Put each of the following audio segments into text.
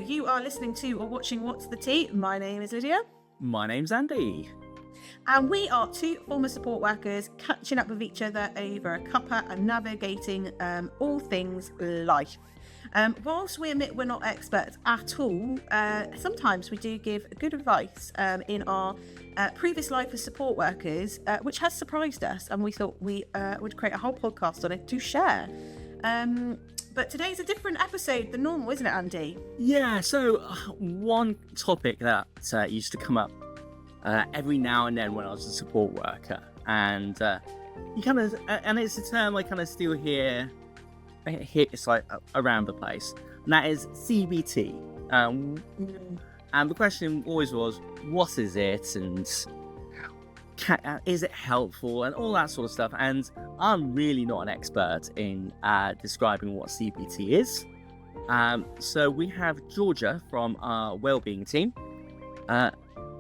you are listening to or watching What's the Tea? My name is Lydia. My name's Andy. And we are two former support workers catching up with each other over a cuppa and navigating all things life. Whilst we admit we're not experts at all, sometimes we do give good advice in our previous life as support workers, which has surprised us, and we thought we would create a whole podcast on it to share. But today's a different episode than normal, isn't it, Andy? Yeah, so one topic that used to come up every now and then when I was a support worker, and and it's a term I kind of still hear. It's like around the place, and that is CBT. And the question always was, what is it, and is it helpful, and all that sort of stuff. And I'm really not an expert in describing what CBT is. So we have Georgia from our Wellbeing team,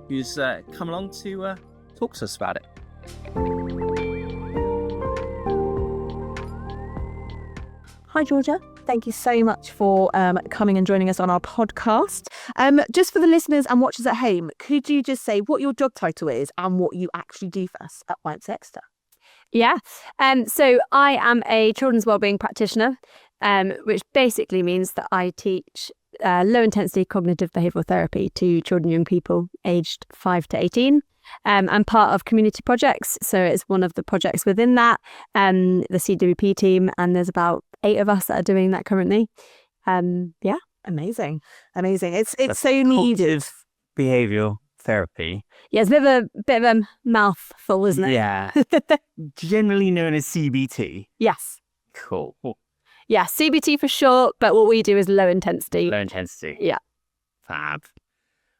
who's come along to talk to us about it. Hi, Georgia. Thank you so much for coming and joining us on our podcast. Just for the listeners and watchers at home, could you just say what your job title is and what you actually do for us at YMCA Exeter? Yeah. So I am a children's wellbeing practitioner, which basically means that I teach low-intensity cognitive behavioural therapy to children and young people aged 5 to 18. I'm part of community projects, so it's one of the projects within that, the CWP team, and there's about 8 of us that are doing that currently. Yeah. Amazing. It's so needed. Cognitive behavioural therapy. Yeah, it's a bit of a mouthful, isn't it? Yeah. Generally known as CBT. Yes. Cool. Yeah, CBT for short, but what we do is low intensity. Low intensity. Yeah. Fab.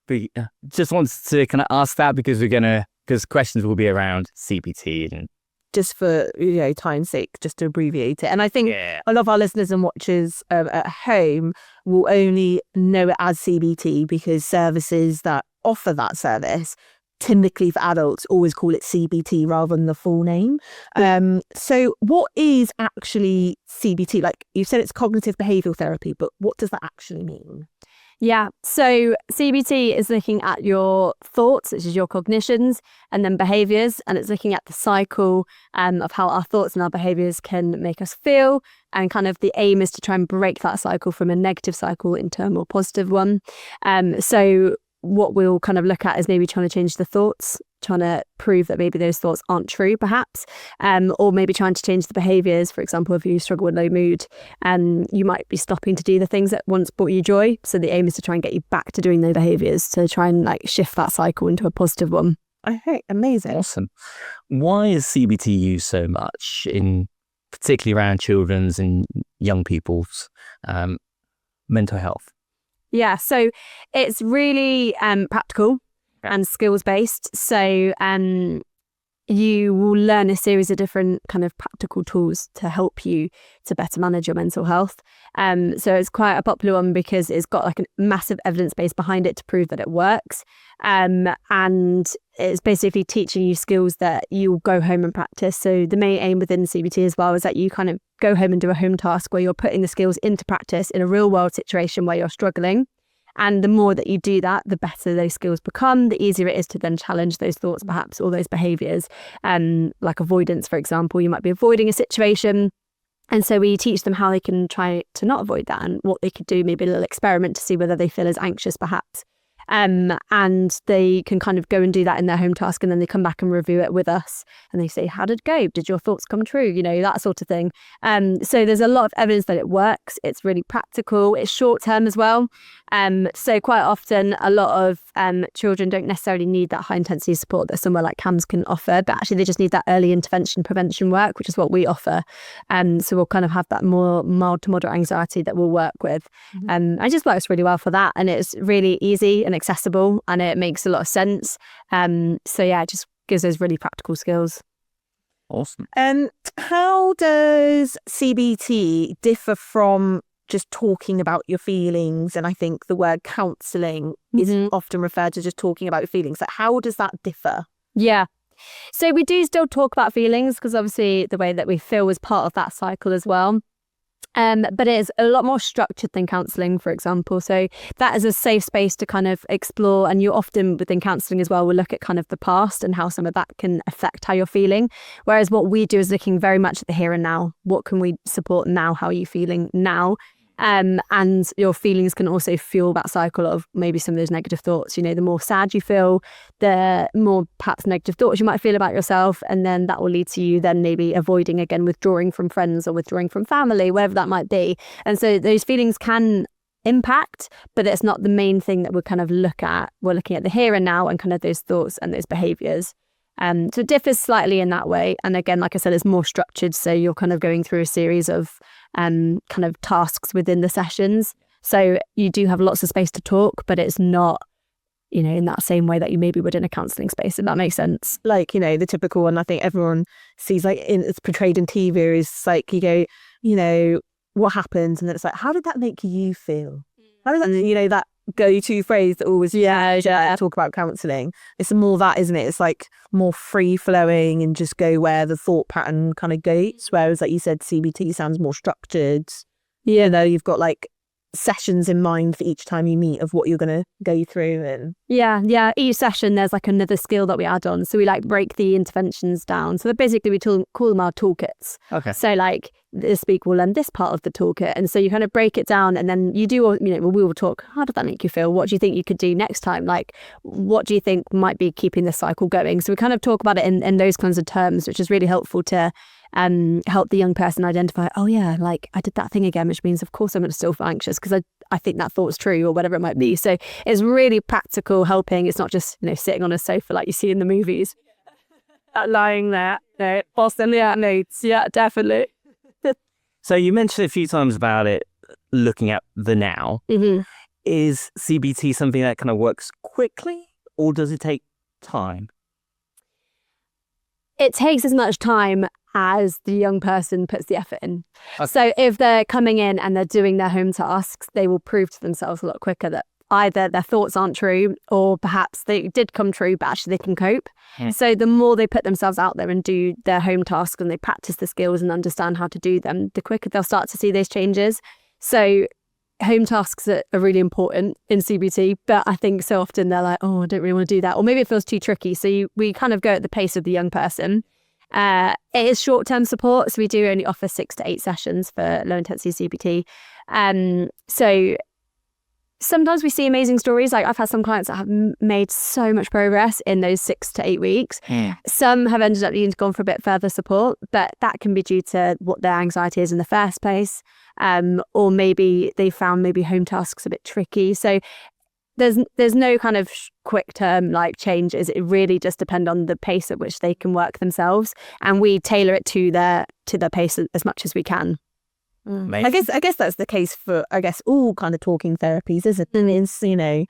But just wanted to kind of ask that because questions will be around CBT and just for time's sake, just to abbreviate it. And I think a lot of our listeners and watchers at home will only know it as CBT because services that offer that service, typically for adults, always call it CBT rather than the full name. So what is actually CBT? Like you said, it's cognitive behavioural therapy, but what does that actually mean? Yeah, so CBT is looking at your thoughts, which is your cognitions, and then behaviours, and it's looking at the cycle of how our thoughts and our behaviours can make us feel, and kind of the aim is to try and break that cycle from a negative cycle into a more positive one. So what we'll kind of look at is maybe trying to change the thoughts, trying to prove that maybe those thoughts aren't true, perhaps, or maybe trying to change the behaviours. For example, if you struggle with low mood, you might be stopping to do the things that once brought you joy. So the aim is to try and get you back to doing those behaviours, to try and shift that cycle into a positive one. Okay, amazing. Awesome. Why is CBT used so much, particularly around children's and young people's mental health? Yeah, so it's really practical and skills-based. So you will learn a series of different kind of practical tools to help you to better manage your mental health. So it's quite a popular one because it's got a massive evidence base behind it to prove that it works. And it's basically teaching you skills that you'll go home and practice. So the main aim within CBT as well is that you kind of go home and do a home task where you're putting the skills into practice in a real world situation where you're struggling. And the more that you do that, the better those skills become, the easier it is to then challenge those thoughts, perhaps, or those behaviours. Like avoidance, for example, you might be avoiding a situation. And so we teach them how they can try to not avoid that and what they could do, maybe a little experiment to see whether they feel as anxious, perhaps. And they can kind of go and do that in their home task, and then they come back and review it with us and they say, how did it go? Did your thoughts come true? That sort of thing. So there's a lot of evidence that it works. It's really practical. It's short term as well. So quite often a lot of children don't necessarily need that high intensity support that somewhere like CAMS can offer, but actually they just need that early intervention prevention work, which is what we offer. So we'll kind of have that more mild to moderate anxiety that we'll work with. And it just works really well for that. And it's really easy and accessible, and it makes a lot of sense. So yeah, it just gives those really practical skills. Awesome. How does CBT differ from just talking about your feelings? And I think the word counselling is often referred to just talking about your feelings. Like, how does that differ? Yeah. So we do still talk about feelings because obviously the way that we feel is part of that cycle as well. But it's a lot more structured than counselling, for example. So that is a safe space to kind of explore. And you often within counselling as well will look at kind of the past and how some of that can affect how you're feeling. Whereas what we do is looking very much at the here and now. What can we support now? How are you feeling now? And your feelings can also fuel that cycle of maybe some of those negative thoughts. You know, the more sad you feel, the more perhaps negative thoughts you might feel about yourself. And then that will lead to you then maybe avoiding, again, withdrawing from friends or withdrawing from family, wherever that might be. And so those feelings can impact, but it's not the main thing that we kind of look at. We're looking at the here and now and kind of those thoughts and those behaviours. So it differs slightly in that way. And again, like I said, it's more structured. So you're kind of going through a series of kind of tasks within the sessions. So you do have lots of space to talk, but it's not, you know, in that same way that you maybe would in a counselling space, if that makes sense. Like, you know, the typical one I think everyone sees, like it's portrayed in TV, is like you go, you know, what happened? And then it's like, how did that make you feel? How did that, you know, that go-to phrase that always talk about counselling. It's more that, isn't it? It's like more free-flowing and just go where the thought pattern kind of goes. Whereas, like you said, CBT sounds more structured. You know, you've got like sessions in mind for each time you meet of what you're going to go through. And each session there's like another skill that we add on, so we like break the interventions down. So basically we call them our toolkits. Okay. So like this week we'll learn this part of the toolkit, and so you kind of break it down, and then you do, you know, we will talk, how did that make you feel? What do you think you could do next time? Like, what do you think might be keeping this cycle going? So we kind of talk about it in those kinds of terms, which is really helpful to help the young person identify, oh yeah, like I did that thing again, which means of course I'm going to still feel anxious because I think that thought's true, or whatever it might be. So it's really practical helping. It's not just, you know, sitting on a sofa like you see in the movies. lying there, no, Boston, yeah, notes, yeah, definitely. So you mentioned a few times about it looking at the now. Mm-hmm. Is CBT something that kind of works quickly, or does it take time? It takes as much time as the young person puts the effort in. Okay. So if they're coming in and they're doing their home tasks, they will prove to themselves a lot quicker that either their thoughts aren't true, or perhaps they did come true, but actually they can cope. So the more they put themselves out there and do their home tasks and they practice the skills and understand how to do them, the quicker they'll start to see those changes. So home tasks are really important in CBT, but I think so often they're like, oh, I don't really want to do that. Or maybe it feels too tricky. So we kind of go at the pace of the young person. It is short-term support. So we do only offer 6 to 8 sessions for low-intensity CBT. So sometimes we see amazing stories. Like I've had some clients that have made so much progress in those 6 to 8 weeks. Some have ended up needing to go for a bit further support, but that can be due to what their anxiety is in the first place. Or maybe they found maybe home tasks a bit tricky. So there's no kind of quick term like changes. It really just depends on the pace at which they can work themselves, and we tailor it to their pace as much as we can. I guess that's the case for, I guess, all kind of talking therapies, isn't it? It's, you know,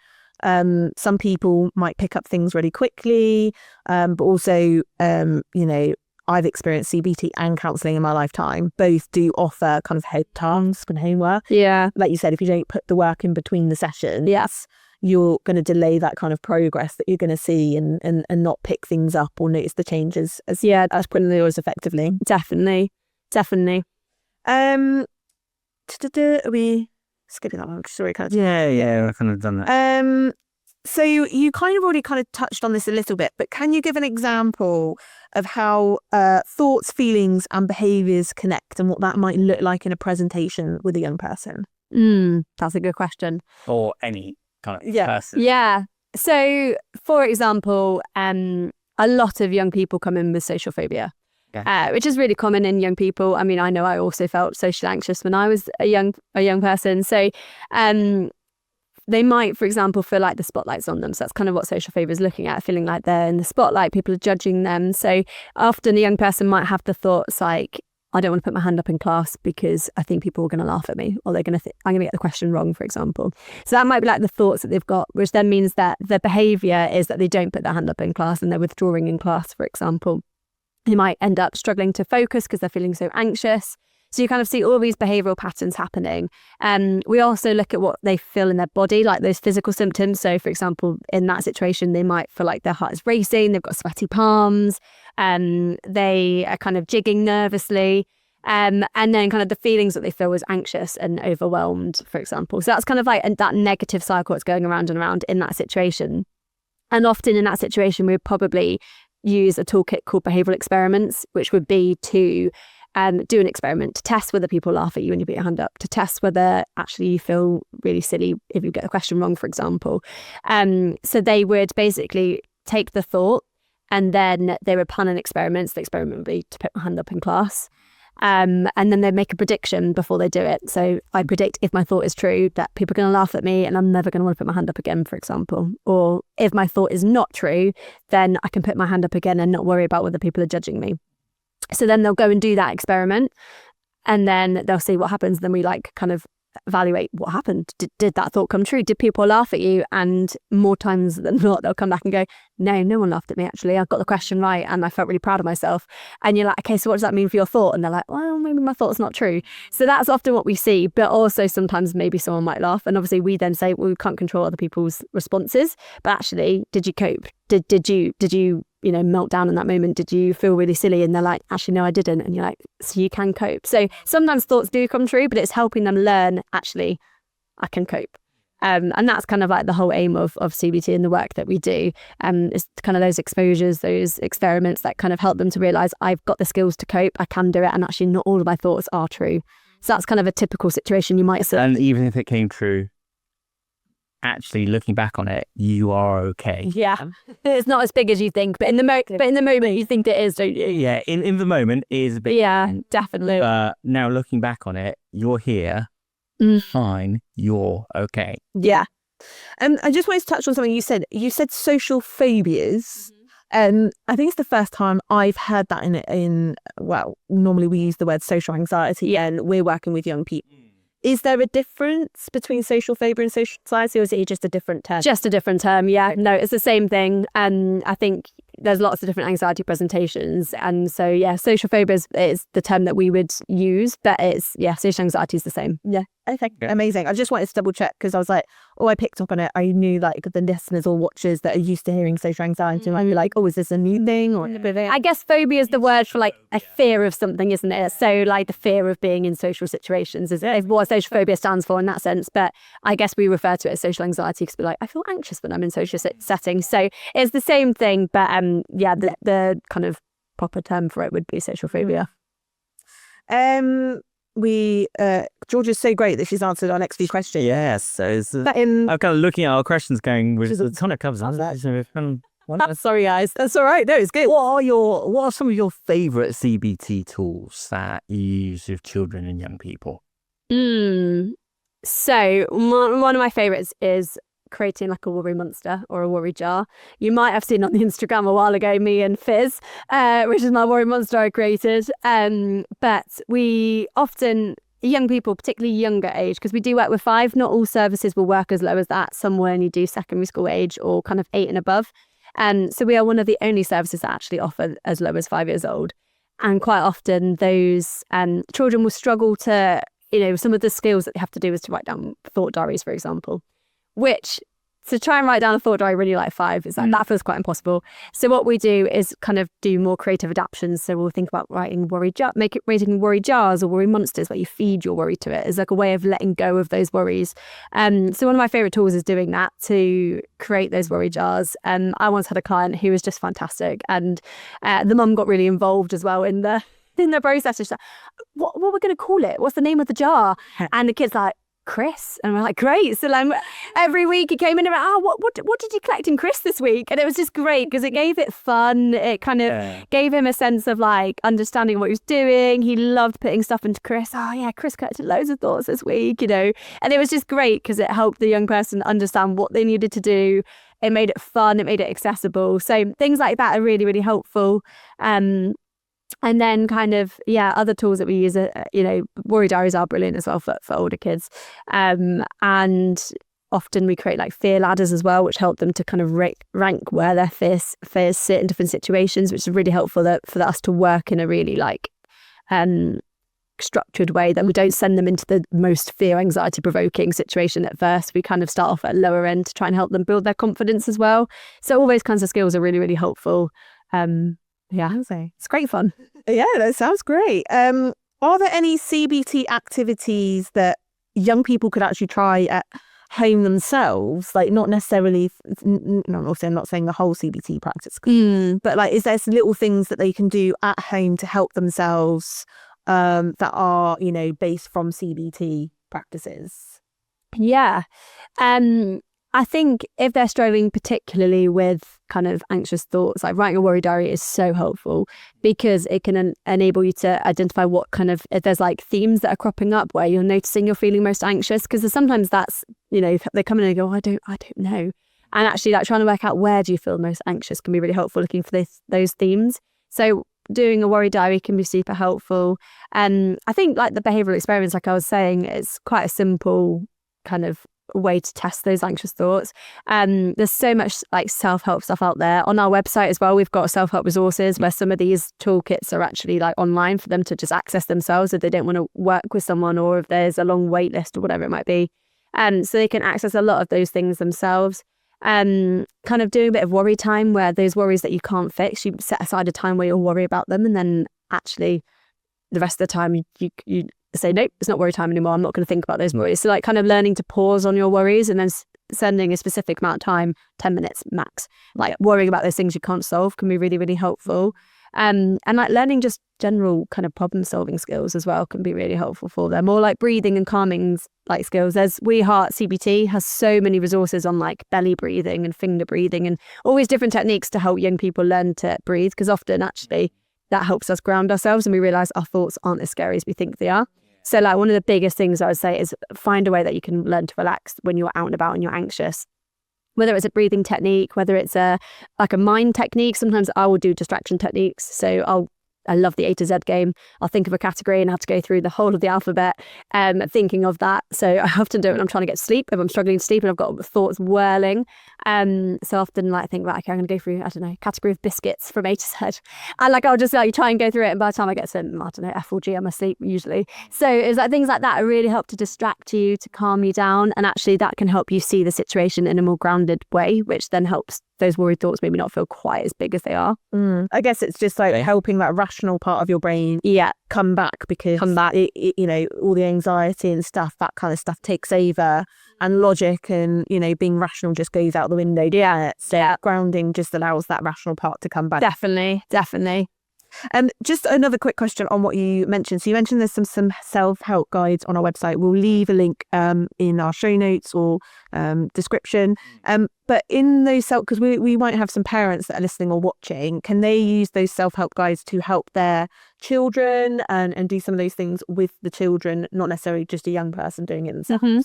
some people might pick up things really quickly, but also, you know, I've experienced CBT and counselling in my lifetime. Both do offer kind of home tasks and homework. Yeah. Like you said, if you don't put the work in between the sessions, yes, you're going to delay that kind of progress that you're going to see and not pick things up or notice the changes as quickly or as effectively. Definitely. Are we skipping that one? Sorry, kind of. Yeah, I've kind of done that. So you kind of already kind of touched on this a little bit, but can you give an example of how thoughts, feelings and behaviours connect and what that might look like in a presentation with a young person? That's a good question. Or any kind of person. Yeah. So, for example, a lot of young people come in with social phobia. Which is really common in young people. I mean, I know I also felt socially anxious when I was a young person. So they might, for example, feel like the spotlight's on them. So that's kind of what social phobia is looking at, feeling like they're in the spotlight, people are judging them. So often a young person might have the thoughts like, I don't want to put my hand up in class because I think people are going to laugh at me, or they're going to I'm going to get the question wrong, for example. So that might be like the thoughts that they've got, which then means that the behaviour is that they don't put their hand up in class and they're withdrawing in class, for example. They might end up struggling to focus because they're feeling so anxious. So you kind of see all these behavioural patterns happening. We also look at what they feel in their body, like those physical symptoms. So, for example, in that situation, they might feel like their heart is racing, they've got sweaty palms, they are kind of jigging nervously. And then kind of the feelings that they feel was anxious and overwhelmed, for example. So that's kind of like that negative cycle that's going around and around in that situation. And often in that situation, we would probably use a toolkit called behavioural experiments, which would be to do an experiment to test whether people laugh at you when you put your hand up, to test whether actually you feel really silly if you get the question wrong, for example. So they would basically take the thought and then they would plan an experiment. So the experiment would be to put my hand up in class. And then they make a prediction before they do it. So I predict, if my thought is true, that people are going to laugh at me and I'm never going to want to put my hand up again, for example. Or if my thought is not true, then I can put my hand up again and not worry about whether people are judging me. So then they'll go and do that experiment and then they'll see what happens. Then we like kind of evaluate what happened. Did that thought come true? Did people laugh at you? And more times than not, they'll come back and go, no one laughed at me, actually. I got the question right and I felt really proud of myself. And you're like, okay, so what does that mean for your thought? And they're like, well, maybe my thought's not true. So that's often what we see, but also sometimes maybe someone might laugh. And obviously we then say, well, we can't control other people's responses, but actually, did you cope? Did you melt down in that moment? Did you feel really silly? And they're like, actually, no, I didn't. And you're like, so you can cope. So sometimes thoughts do come true, but it's helping them learn, actually, I can cope. And that's kind of like the whole aim of CBT and the work that we do. Is kind of those exposures, those experiments that kind of help them to realise I've got the skills to cope, I can do it. And actually not all of my thoughts are true. So that's kind of a typical situation you might see. And even if it came true, actually looking back on it, you are okay. Yeah, it's not as big as you think, but in the moment you think it is, don't you? Yeah, in the moment it is a bit. Yeah, definitely. Now looking back on it, you're here, fine, you're okay. Yeah. I just wanted to touch on something you said. You said social phobias. I think it's the first time I've heard that normally we use the word social anxiety and we're working with young people. Is there a difference between social phobia and social anxiety, or is it just a different term? Just a different term, yeah. No, it's the same thing. And I think there's lots of different anxiety presentations. And so, yeah, social phobia is the term that we would use, but social anxiety is the same. Yeah. Okay, amazing. I just wanted to double check because I was like, I picked up on it. I knew like the listeners or watchers that are used to hearing social anxiety might be like, is this a new thing? Or I guess phobia is the word for like a fear of something, isn't it? So like the fear of being in social situations is what social phobia stands for in that sense. But I guess we refer to it as social anxiety because we're like, I feel anxious when I'm in social settings. So it's the same thing, but the kind of proper term for it would be social phobia. George is so great that she's answered our next few questions. Yes, so I'm kind of looking at our questions going, which is a ton of covers. Sorry guys, that's all right. No, it's good. What are some of your favourite CBT tools that you use with children and young people? So one of my favourites is creating like a worry monster or a worry jar. You might have seen on the Instagram a while ago me and Fizz, which is my worry monster I created. But we often, young people, particularly younger age, because we do work with 5, not all services will work as low as that. Some will only do secondary school age or kind of 8 and above. So we are one of the only services that actually offer as low as 5 years old. And quite often those children will struggle to, some of the skills that they have to do is to write down thought diaries, for example. Which, to try and write down a thought diary really like 5 is like, that feels quite impossible. So what we do is kind of do more creative adaptations. So we'll think about writing rating worry jars or worry monsters where you feed your worry to it. It's like a way of letting go of those worries. So one of my favourite tools is doing that, to create those worry jars. I once had a client who was just fantastic, and the mum got really involved as well in the process. She's like, what we're going to call it? What's the name of the jar? And the kid's like, Chris. And we're like, great. So like every week he came in and went, what did you collect in Chris this week? And it was just great because it gave it fun. It kind of gave him a sense of like understanding what he was doing. He loved putting stuff into Chris. Oh yeah, Chris collected loads of thoughts this week, and it was just great because it helped the young person understand what they needed to do. It made it fun. It made it accessible. So things like that are really, really helpful. And then kind of, other tools that we use, worry diaries are brilliant as well for older kids. And often we create like fear ladders as well, which help them to kind of rank where their fears sit in different situations, which is really helpful for us to work in a really like structured way, that we don't send them into the most fear, anxiety provoking situation at first. We kind of start off at a lower end to try and help them build their confidence as well. So all those kinds of skills are really, really helpful. Yeah, it's great fun. Yeah, that sounds great. Are there any CBT activities that young people could actually try at home themselves? Like, not necessarily, no, also I'm not saying the whole CBT practice, but like, is there some little things that they can do at home to help themselves that are, you know, based from CBT practices? Yeah. I think if they're struggling particularly with kind of anxious thoughts, like writing a worry diary is so helpful because it can enable you to identify what kind of, if there's like themes that are cropping up where you're noticing you're feeling most anxious, because sometimes that's, you know, they come in and go, I don't know. And actually like trying to work out where do you feel most anxious can be really helpful, looking for those themes. So doing a worry diary can be super helpful. And I think like the behavioural experiments, like I was saying, it's quite a simple kind of way to test those anxious thoughts. There's so much like self-help stuff out there on our website as well. We've got self-help resources where some of these toolkits are actually like online for them to just access themselves if they don't want to work with someone, or if there's a long wait list or whatever it might be. So they can access a lot of those things themselves. Kind of doing a bit of worry time, where those worries that you can't fix, you set aside a time where you'll worry about them, and then actually the rest of the time you say, nope, it's not worry time anymore. I'm not going to think about those worries. So like kind of learning to pause on your worries and then sending a specific amount of time, 10 minutes max, like worrying about those things you can't solve can be really, really helpful. And like learning just general kind of problem solving skills as well can be really helpful for them. Or like breathing and calming like skills. There's We Heart CBT has so many resources on like belly breathing and finger breathing and all these different techniques to help young people learn to breathe, because often actually that helps us ground ourselves and we realize our thoughts aren't as scary as we think they are. So like one of the biggest things I would say is find a way that you can learn to relax when you're out and about and you're anxious. Whether it's a breathing technique, whether it's a mind technique. Sometimes I will do distraction techniques. So I love the A to Z game. I'll think of a category and have to go through the whole of the alphabet thinking of that. So I often do it when I'm trying to get to sleep, if I'm struggling to sleep and I've got thoughts whirling. So often like think, right, okay, I'm going to go through, I don't know, category of biscuits from A to Z. And like I'll just like try and go through it, and by the time I get to, I don't know, F or G, I'm asleep usually. So it's like things like that really help to distract you, to calm you down. And actually that can help you see the situation in a more grounded way, which then helps those worried thoughts maybe not feel quite as big as they are. I guess it's just like helping that rational part of your brain come back, because you know, all the anxiety and stuff, that kind of stuff takes over, and logic and, you know, being rational just goes out the window. So grounding just allows that rational part to come back. Definitely. Just another quick question on what you mentioned. So you mentioned there's some self-help guides on our website. We'll leave a link in our show notes or description. But in those because we might have some parents that are listening or watching, can they use those self-help guides to help their children and do some of those things with the children, not necessarily just a young person doing it themselves? Mm-hmm.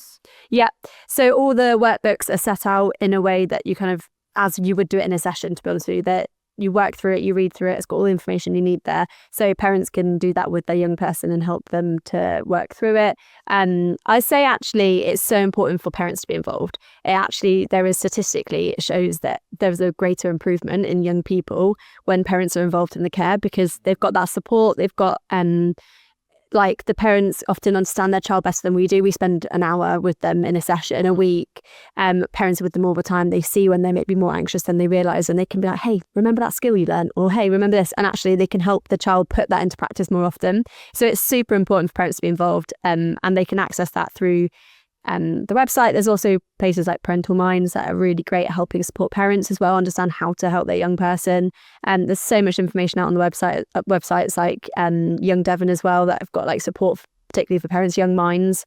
Yeah. So all the workbooks are set out in a way that you kind of, as you would do it in a session, to be honest with you, that you work through it, you read through it, it's got all the information you need there. So parents can do that with their young person and help them to work through it. I say actually it's so important for parents to be involved. Statistically, it shows that there's a greater improvement in young people when parents are involved in the care, because they've got that support, they've got like the parents often understand their child better than we do. We spend an hour with them in a session a week. Parents are with them all the time. They see when they may be more anxious than they realise, and they can be like, hey, remember that skill you learned? Or hey, remember this? And actually they can help the child put that into practice more often. So it's super important for parents to be involved, and they can access that through the website. There's also places like Parental Minds that are really great at helping support parents as well, understand how to help their young person. There's so much information out on the website, websites like Young Devon as well, that have got like support particularly for parents' young minds.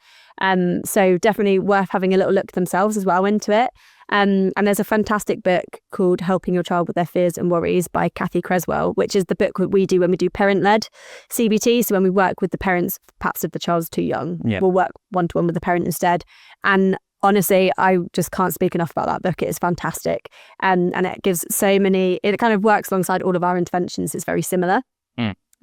So definitely worth having a little look themselves as well into it. And there's a fantastic book called Helping Your Child with Their Fears and Worries by Cathy Creswell, which is the book that we do when we do parent-led CBT. So when we work with the parents, perhaps if the child's too young, we'll work one-to-one with the parent instead. And honestly, I just can't speak enough about that book. It is fantastic. And it gives it kind of works alongside all of our interventions. It's very similar.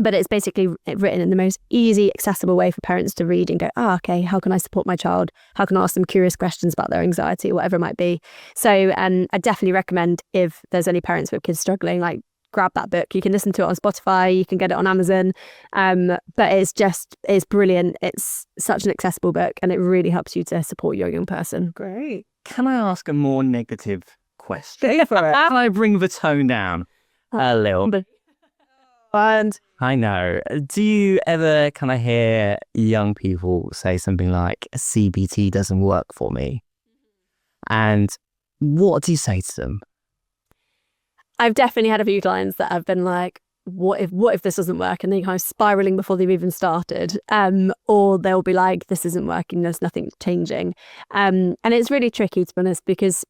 But it's basically written in the most easy, accessible way for parents to read and go, okay, how can I support my child? How can I ask them curious questions about their anxiety or whatever it might be? So I definitely recommend, if there's any parents with kids struggling, like grab that book. You can listen to it on Spotify, you can get it on Amazon. But it's brilliant. It's such an accessible book, and it really helps you to support your young person. Great. Can I ask a more negative question? Can I bring the tone down a little bit? And I know. Do you ever kind of hear young people say something like, CBT doesn't work for me? And what do you say to them? I've definitely had a few clients that have been like, what if this doesn't work? And they're kind of spiraling before they've even started. Or they'll be like, this isn't working, there's nothing changing. And it's really tricky, to be honest, because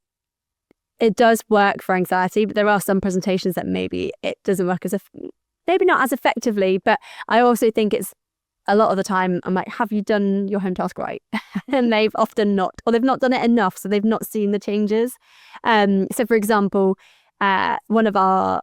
it does work for anxiety, but there are some presentations that maybe it doesn't work maybe not as effectively. But I also think it's a lot of the time, I'm like, have you done your home task right? And they've often not, or they've not done it enough, so they've not seen the changes. So for example, one of our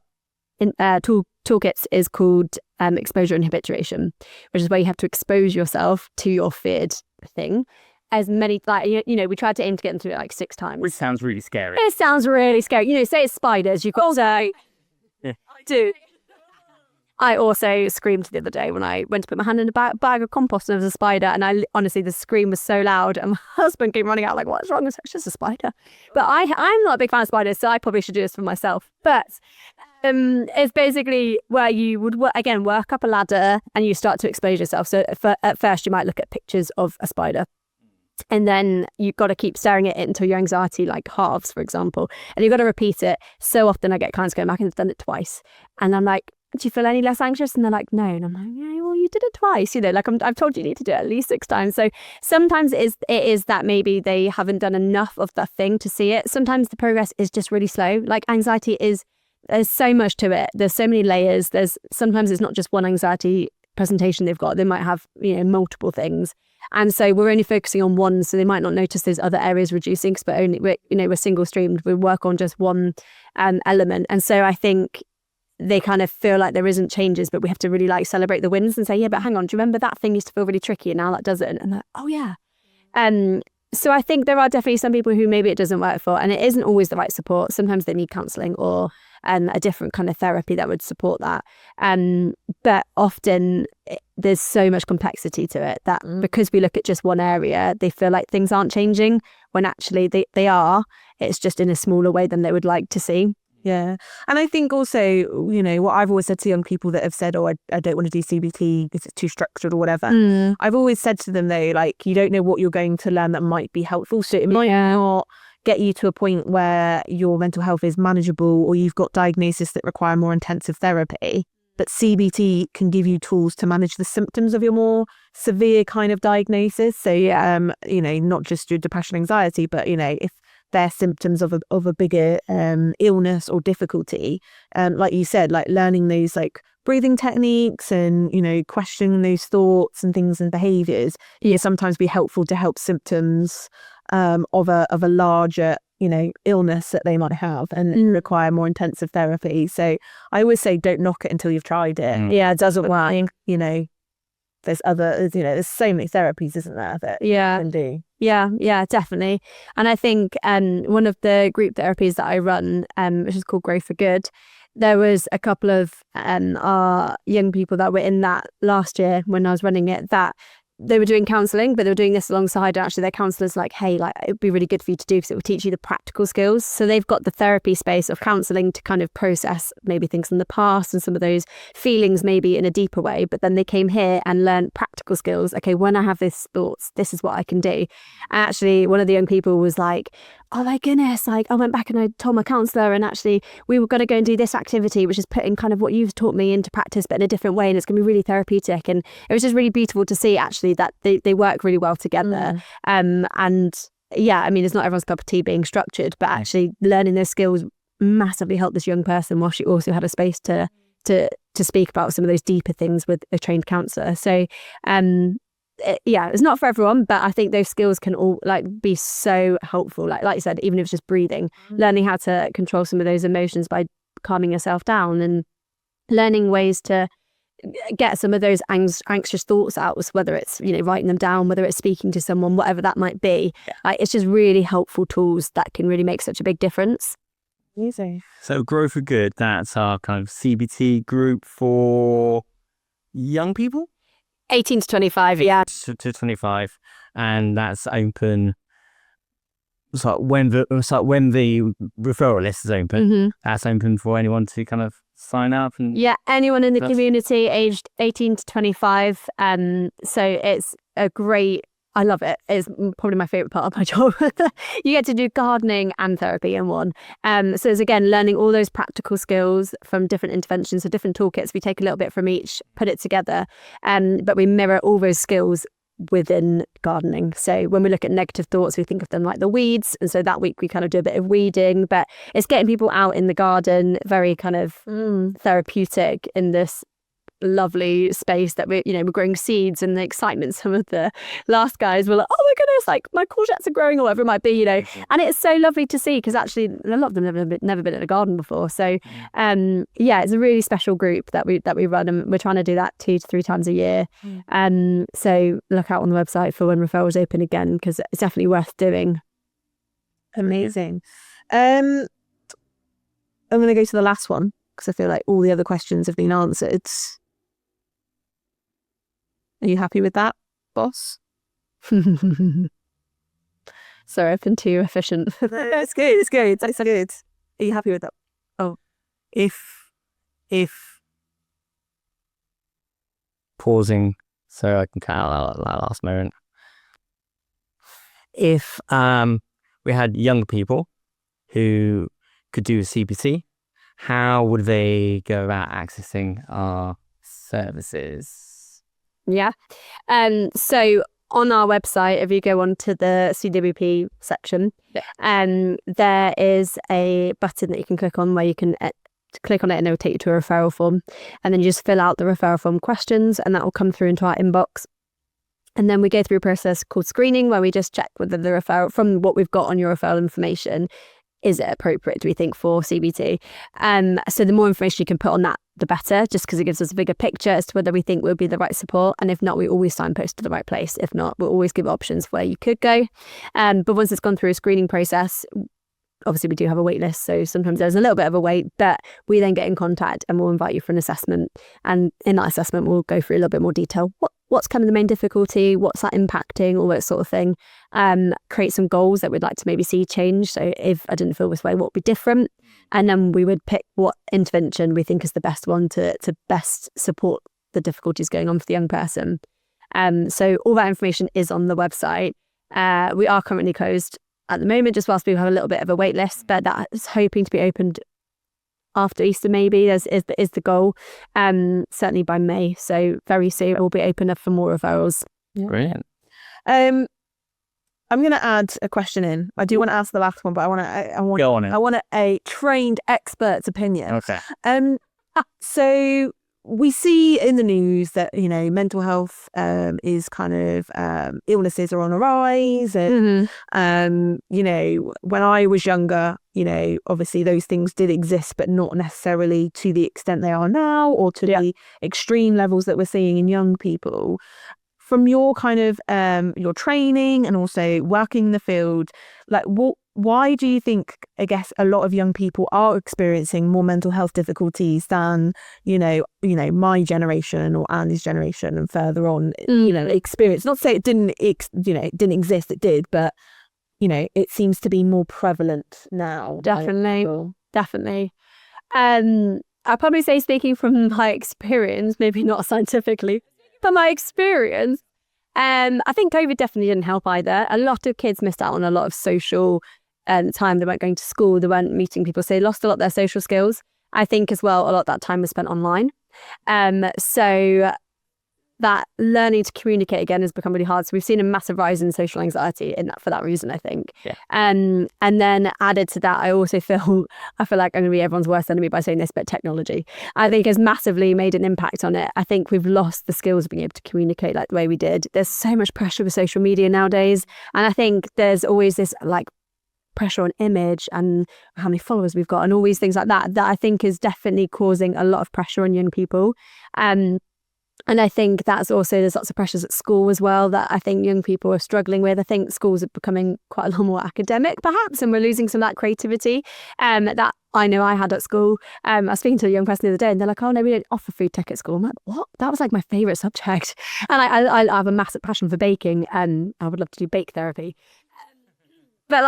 toolkits is called exposure and habituation, which is where you have to expose yourself to your feared thing as many, like, we tried to aim to get them through it like 6 times. Which sounds really scary. It sounds really scary. Say it's spiders, you've got to say, Yeah. I do. I also screamed the other day when I went to put my hand in a bag of compost and there was a spider, and honestly, the scream was so loud and my husband came running out like, what's wrong? It's just a spider. But I'm not a big fan of spiders, so I probably should do this for myself. But it's basically where you would, work up a ladder and you start to expose yourself. So at first you might look at pictures of a spider. And then you've got to keep staring at it until your anxiety like halves, for example. And you've got to repeat it. So often I get clients going back and they've done it twice. And I'm like, do you feel any less anxious? And they're like, no. And I'm like, yeah, well, you did it twice. I've told you need to do it at least 6 times. So sometimes it is that maybe they haven't done enough of that thing to see it. Sometimes the progress is just really slow. Like anxiety there's so much to it. There's so many layers. Sometimes it's not just one anxiety presentation they've got. They might have, multiple things. And so we're only focusing on one, so they might not notice those other areas reducing because we're single streamed. We work on just one element. And so I think they kind of feel like there isn't changes, but we have to really like celebrate the wins and say, yeah, but hang on, do you remember that thing used to feel really tricky and now that doesn't? And like, oh yeah. So I think there are definitely some people who maybe it doesn't work for, and it isn't always the right support. Sometimes they need counselling or a different kind of therapy that would support that. But often there's so much complexity to it that because we look at just one area, they feel like things aren't changing when actually they are. It's just in a smaller way than they would like to see. yeah. And I think also, what I've always said to young people that have said, oh, I don't want to do CBT because it's too structured or whatever. I've always said to them though, like, you don't know what you're going to learn that might be helpful. So it might not get you to a point where your mental health is manageable or you've got diagnoses that require more intensive therapy. But CBT can give you tools to manage the symptoms of your more severe kind of diagnosis. So, not just your depression, anxiety, but, if they're symptoms of a bigger illness or difficulty, like you said, like learning those like breathing techniques and, questioning those thoughts and things and behaviours can sometimes be helpful to help symptoms of a larger illness that they might have and require more intensive therapy. So I always say don't knock it until you've tried it. Yeah, it doesn't work. There's there's so many therapies, isn't there, that you can do. Yeah, definitely. And I think one of the group therapies that I run, which is called Grow for Good, there was a couple of our young people that were in that last year when I was running it, that they were doing counselling, but they were doing this alongside. Actually, their counsellor's like, hey, like it would be really good for you to do because it will teach you the practical skills. So they've got the therapy space of counselling to kind of process maybe things in the past and some of those feelings maybe in a deeper way. But then they came here and learned practical skills. Okay, when I have these thoughts, this is what I can do. And actually, one of the young people was like, oh my goodness, like I went back and I told my counsellor and actually we were going to go and do this activity, which is putting kind of what you've taught me into practice, but in a different way. And it's going to be really therapeutic. And it was just really beautiful to see actually that they work really well together. And yeah, I mean, it's not everyone's cup of tea being structured, but actually learning those skills massively helped this young person while she also had a space to speak about some of those deeper things with a trained counsellor. So, it's not for everyone, but I think those skills can all like be so helpful. Like you said, even if it's just breathing, learning how to control some of those emotions by calming yourself down and learning ways to get some of those anxious thoughts out, whether it's writing them down, whether it's speaking to someone, whatever that might be. Like it's just really helpful tools that can really make such a big difference. Easy. So Grow for Good, that's our kind of CBT group for young people? 18 to 25, yeah. To 25. And that's open. So when the referral list is open, that's open for anyone to kind of sign up? And Yeah, anyone in the That's- community aged 18 to 25. So it's a great, I love it. It's probably my favourite part of my job. You get to do gardening and therapy in one. So it's again learning all those practical skills from different interventions, so different toolkits. We take a little bit from each, put it together, but we mirror all those skills within gardening. So when we look at negative thoughts, we think of them like the weeds. And so that week we kind of do a bit of weeding, but it's getting people out in the garden, very kind of therapeutic in this lovely space that we're growing seeds, and the excitement. Some of the last guys were like, oh my goodness, like my courgettes are growing, or whatever it might be, and it's so lovely to see, because actually a lot of them never been in a garden before. So it's a really special group that we run, and we're trying to do that 2 to 3 times a year. So look out on the website for when referrals open again, because it's definitely worth doing. Amazing. I'm going to go to the last one, because I feel like all the other questions have been answered. Are you happy with that, boss? Sorry, I've been too efficient. It's good. It's good. It's good. Are you happy with that? Oh, if pausing so I can cut out that last moment. If we had young people who could do a CBT, how would they go about accessing our services? Yeah. So on our website, if you go onto the CWP section, there is a button that you can click on where you can click on it and it will take you to a referral form. And then you just fill out the referral form questions, and that will come through into our inbox. And then we go through a process called screening, where we just check whether the referral, from what we've got on your referral information, is it appropriate, do we think, for CBT? So the more information you can put on that, the better, just because it gives us a bigger picture as to whether we think we'll be the right support. And if not, we always signpost to the right place. If not, we'll always give options where you could go. But once it's gone through a screening process, obviously we do have a wait list, so sometimes there's a little bit of a wait, but we then get in contact and we'll invite you for an assessment. And in that assessment, we'll go through a little bit more detail. What's kind of the main difficulty? What's that impacting? All that sort of thing. Create some goals that we'd like to maybe see change. So if I didn't feel this way, what would be different? And then we would pick what intervention we think is the best one to best support the difficulties going on for the young person. So all that information is on the website. We are currently closed at the moment, just whilst we have a little bit of a wait list, but that is hoping to be opened after Easter, maybe, is the goal. Certainly by May, so very soon it will be open up for more referrals. Brilliant. I'm going to add a question in. I do want to ask the last one, but I want Go on in. I want a trained expert's opinion. Okay. So we see in the news that, mental health is kind of illnesses are on a rise. And, when I was younger, obviously those things did exist, but not necessarily to the extent they are now, or to the extreme levels that we're seeing in young people. From your kind of your training and also working in the field, like why do you think, I guess, a lot of young people are experiencing more mental health difficulties than, my generation or Andy's generation and further on, experience? Not to say it didn't exist, it did, but, it seems to be more prevalent now. Definitely. I'd probably say, speaking from my experience, maybe not scientifically, but my experience, I think COVID definitely didn't help either. A lot of kids missed out on a lot of social time. They weren't going to school, they weren't meeting people, so they lost a lot of their social skills. I think as well, a lot of that time was spent online. So that learning to communicate again has become really hard. So we've seen a massive rise in social anxiety for that reason, I think. Yeah. And then added to that, I also feel like I'm going to be everyone's worst enemy by saying this, but technology, I think, has massively made an impact on it. I think we've lost the skills of being able to communicate like the way we did. There's so much pressure with social media nowadays. And I think there's always this pressure on image and how many followers we've got and all these things like that I think is definitely causing a lot of pressure on young people. And I think that's also, there's lots of pressures at school as well that I think young people are struggling with. I think schools are becoming quite a lot more academic perhaps, and we're losing some of that creativity that I know I had at school. I was speaking to a young person the other day and they're like, oh no, we don't offer food tech at school. I'm like, what? That was my favourite subject. And I have a massive passion for baking and I would love to do bake therapy. But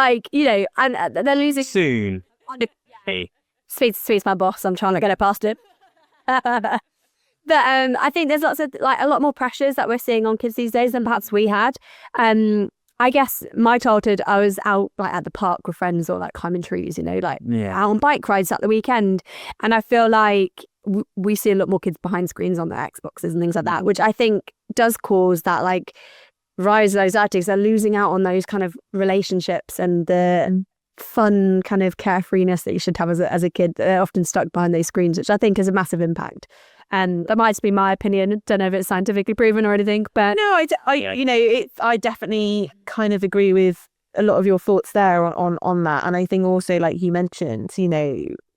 and they're losing... Soon. Hey. Sweet's my boss. I'm trying to get it past him. But I think there's lots of a lot more pressures that we're seeing on kids these days than perhaps we had. I guess my childhood, I was out at the park with friends or climbing trees, out on bike rides at the weekend. And I feel like we see a lot more kids behind screens on their Xboxes and things like that, which I think does cause that rise of anxiety. They're losing out on those kind of relationships and the fun kind of carefreeness that you should have as a kid. They're often stuck behind those screens, which I think has a massive impact. And that might just be my opinion. Don't know if it's scientifically proven or anything, but no, I definitely kind of agree with a lot of your thoughts there on that. And I think also, like you mentioned,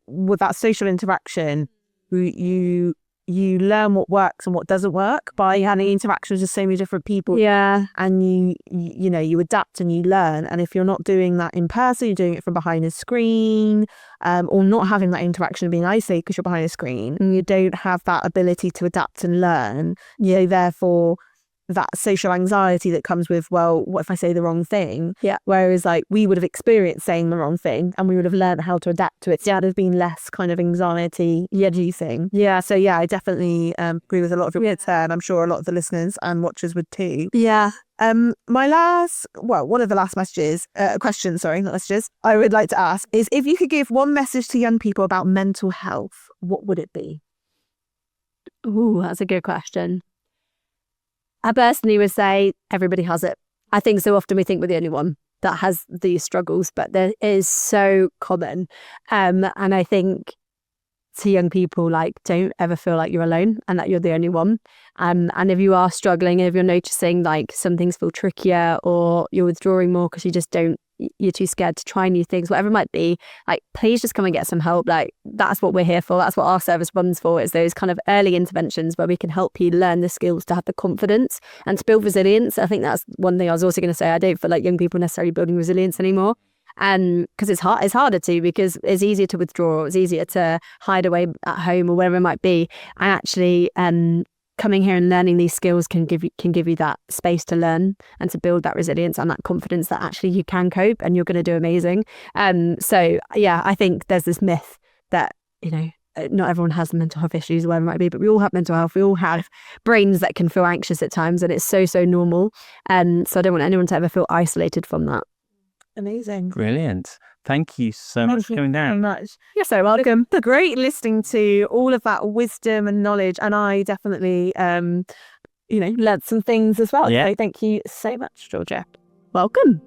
with that social interaction, you learn what works and what doesn't work by having interactions with so many different people. Yeah. And you adapt and you learn. And if you're not doing that in person, you're doing it from behind a screen, or not having that interaction and being isolated because you're behind a screen, and you don't have that ability to adapt and learn, therefore that social anxiety that comes with, well, what if I say the wrong thing? Yeah. Whereas we would have experienced saying the wrong thing and we would have learned how to adapt to it. So there's been less kind of anxiety inducing. Yeah. So I definitely agree with a lot of your words there, and I'm sure a lot of the listeners and watchers would too. Yeah. One of the last questions I would like to ask is, if you could give one message to young people about mental health, what would it be? Ooh, that's a good question. I personally would say everybody has it. I think so often we think we're the only one that has these struggles, but it is so common. And I think to young people, don't ever feel like you're alone and that you're the only one. And if you are struggling, if you're noticing some things feel trickier or you're withdrawing more because you're too scared to try new things, whatever it might be, please just come and get some help. That's what we're here for. That's what our service runs for, is those kind of early interventions where we can help you learn the skills to have the confidence and to build resilience. I think that's one thing I was also going to say. I don't feel like young people are necessarily building resilience anymore. And because it's harder to, because it's easier to withdraw, it's easier to hide away at home or whatever it might be. And actually, coming here and learning these skills can give you that space to learn and to build that resilience and that confidence that actually you can cope and you're going to do amazing. I think there's this myth that not everyone has mental health issues or whatever it might be, but we all have mental health. We all have brains that can feel anxious at times, and it's so normal. So I don't want anyone to ever feel isolated from that. Amazing. Brilliant. Thank you so much for coming down. You're so welcome. Great listening to all of that wisdom and knowledge, and I definitely learned some things as well. Yeah. So thank you so much, Georgia. Welcome.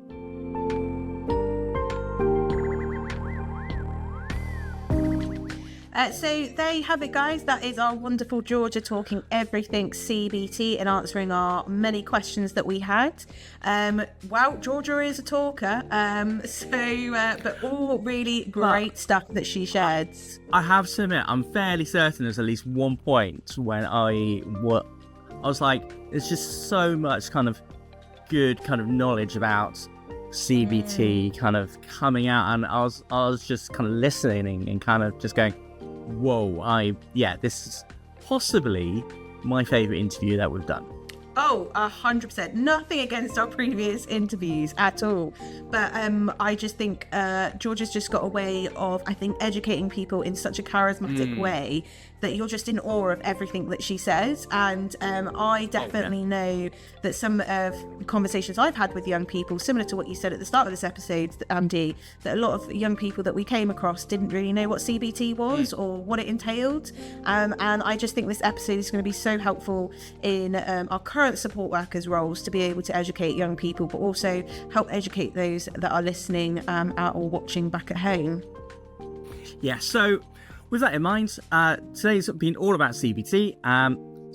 So there you have it, guys. That is our wonderful Georgia talking everything CBT and answering our many questions that we had. Georgia is a talker, but all really great stuff that she shared. I have to admit, I'm fairly certain there's at least one point when I was like, there's just so much kind of good kind of knowledge about CBT kind of coming out, and I was just kind of listening and kind of just going, whoa, this is possibly my favourite interview that we've done. Oh, 100%. Nothing against our previous interviews at all. But I just think Georgia's just got a way of, I think, educating people in such a charismatic way that you're just in awe of everything that she says. And I definitely know that some of the conversations I've had with young people, similar to what you said at the start of this episode, Andy, that a lot of young people that we came across didn't really know what CBT was or what it entailed. And I just think this episode is going to be so helpful in our current support workers' roles to be able to educate young people, but also help educate those that are listening out or watching back at home. Yeah, so with that in mind, today's been all about CBT.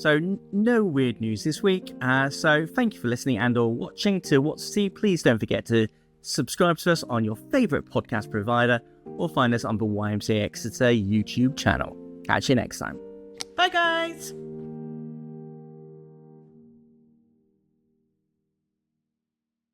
So no weird news this week. So thank you for listening and or watching. To watch see, please don't forget to subscribe to us on your favourite podcast provider or find us on the YMCA Exeter YouTube channel. Catch you next time. Bye, guys.